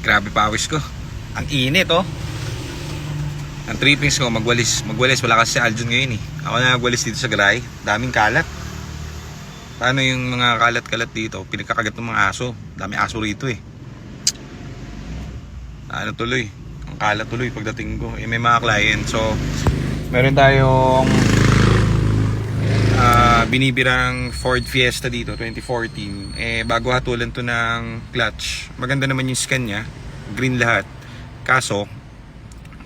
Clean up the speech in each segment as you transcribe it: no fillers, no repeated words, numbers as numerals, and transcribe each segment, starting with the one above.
Grabe pawis ko. Ang init oh. Ang trippings ko, magwalis. Wala kasi si Aljon ngayon eh. Ako na magwalis dito sa garahe. Daming kalat. Paano yung mga kalat-kalat dito? Pinagkakagat ng mga aso. Dami aso rito eh. Ano tuloy? Ang kalat tuloy pagdating ko. Eh, may mga client. So, meron tayong binibirang Ford Fiesta dito, 2014. Eh, bago hatulan to ng clutch. Maganda naman yung scan niya. Green lahat. Kaso,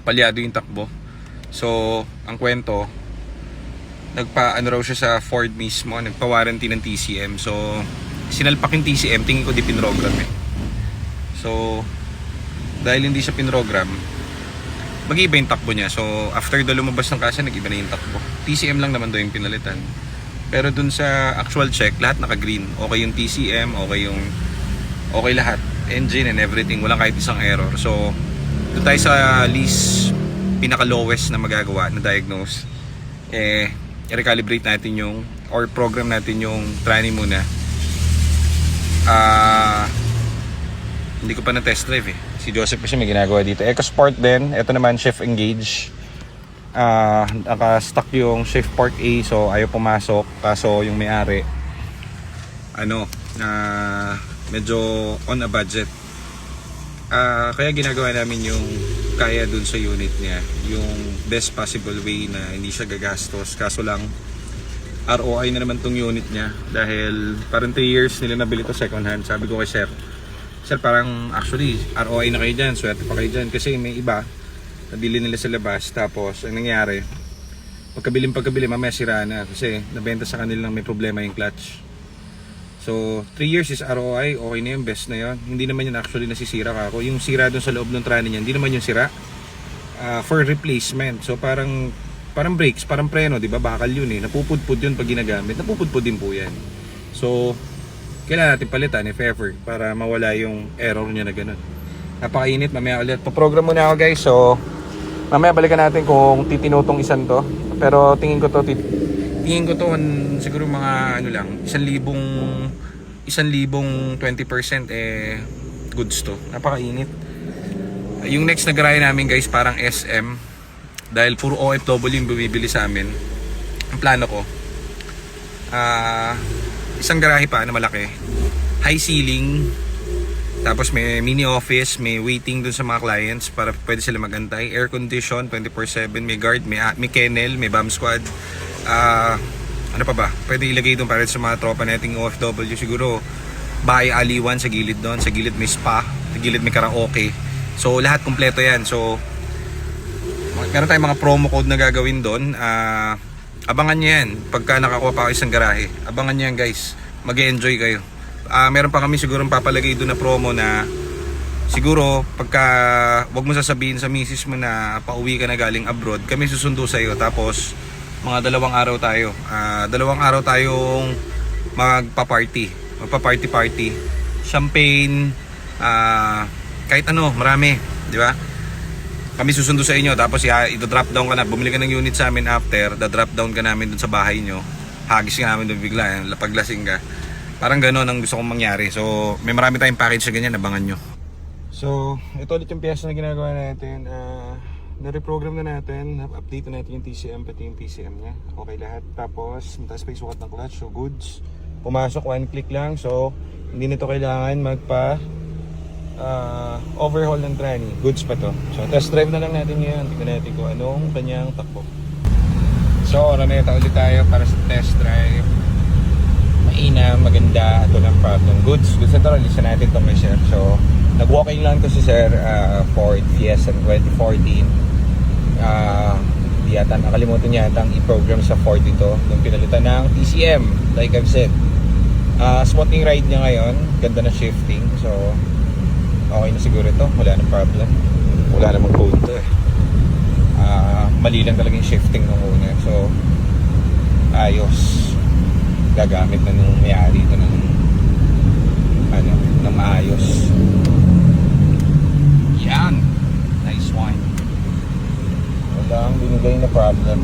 palyado yung takbo. So, ang kwento, nagpa-ano raw siya sa Ford mismo, nagpa-warranty ng TCM. So, sinalpak yung TCM, tingin ko di pinrogram eh. So, dahil hindi siya pinrogram, mag-iiba yung takbo niya. So, after daw lumabas ng kasa, nag-iba na yung takbo. TCM lang naman daw yung pinalitan. Pero dun sa actual check, lahat naka-green. Okay yung TCM, okay lahat. Engine and everything, walang kahit isang error. So, doon tayo sa least pinaka-lowest na magagawa na diagnose. Eh, i-recalibrate natin yung, or program natin yung tranny muna. Hindi ko pa na test drive eh. Si Joseph kasi may ginagawa dito. EcoSport din. Ito naman, shift engage. Naka-stuck yung shift port A, so ayaw pumasok. Kaso yung may-ari, medyo on a budget. Kaya ginagawa namin yung kaya dun sa unit niya, yung best possible way na hindi siya gagastos. Kaso lang, ROI na naman tong unit niya. Dahil parang 3 years nila nabili to second hand. Sabi ko kay Sir, parang actually ROI na kayo dyan, swerte pa kayo dyan. Kasi may iba, nabili nila sa labas, tapos ang nangyari, pagkabili mamaya sira na. Kasi nabenta sa kanila may problema yung clutch. So 3 years is ROI, okay na yun, best na yun. Hindi naman yun actually nasisira ka ako. Yung sira dun sa loob ng tranny niya, hindi naman yung sira for replacement. So parang brakes, parang preno, di ba? Bakal yun eh. Napupudpud yun pag ginagamit. Napupudpud din po yan. So kailangan natin palitan if ever, para mawala yung error niya na ganun. Napakainit, mamaya ulit. Pa-program muna ako guys. So mamaya balikan natin kung titino tong isan to. Pero tingin ko to siguro mga ano lang, 1,000 20% eh goods to. Napakainit. Yung next na garahe namin guys, parang SM. Dahil puro OFW yung bumibili sa amin. Ang plano ko, isang garahe pa na malaki, high ceiling, tapos may mini office, may waiting dun sa mga clients para pwede sila magantay, air condition 24/7, may guard, may kennel, may bomb squad. Ano pa ba? Pwede ilagay doon para sa mga tropa nating OFW. Siguro bahay aliwan sa gilid doon. Sa gilid may spa, sa gilid may karaoke. So lahat kumpleto yan. So meron tayong mga promo code na gagawin doon. Abangan nyo yan pagka nakakuha pa kayo isang garahe. Abangan nyo yan guys. Mag-enjoy kayo. Meron pa kami siguro papalagay doon na promo na siguro pagka wag mo sasabihin sa misis mo na pauwi ka na galing abroad, kami susundo sa iyo. Tapos mga 2 araw tayo. 2 araw tayong magpa-party. Champagne, kahit ano, marami, di ba? Kami susundo sa inyo, tapos i-drop down ka na. Bumili ka ng unit sa amin after, da-drop down ka namin dun sa bahay nyo. Hagis ka namin dun bigla, paglasing ka. Parang gano'n ang gusto kong mangyari. So, may marami tayong package na ganyan, abangan nyo. So, ito ulit yung piyesa na ginagawa natin. Na-reprogram na natin, update na natin yung TCM, pati yung PCM nya. Okay lahat. Tapos, mataas pa yung sukat ng clutch, so goods. Pumasok, 1 click lang. So, hindi nito kailangan overhaul ng tranny. Goods pa to. So, test drive na lang natin ngayon. Tignan natin kung anong kanyang takbo. So, rameta ulit tayo para sa test drive. Mainam, maganda, ito ng problem. Goods na to, release natin ito may share. So, nag-walking lang to si Sir, Ford Fiesta 2014. Di yata nakalimutan niya yata ang i-program sa Ford ito nung pinalitan ng TCM, like I've said. Smoothing ride niya ngayon, ganda na shifting. So, okay na siguro ito, wala nang problem. Wala namang code to eh. Mali lang talaga yung shifting nung una. So, ayos. Gagamit na nung may-ari ito ng maayos. Yan. Nice one. Walang binigay na problem.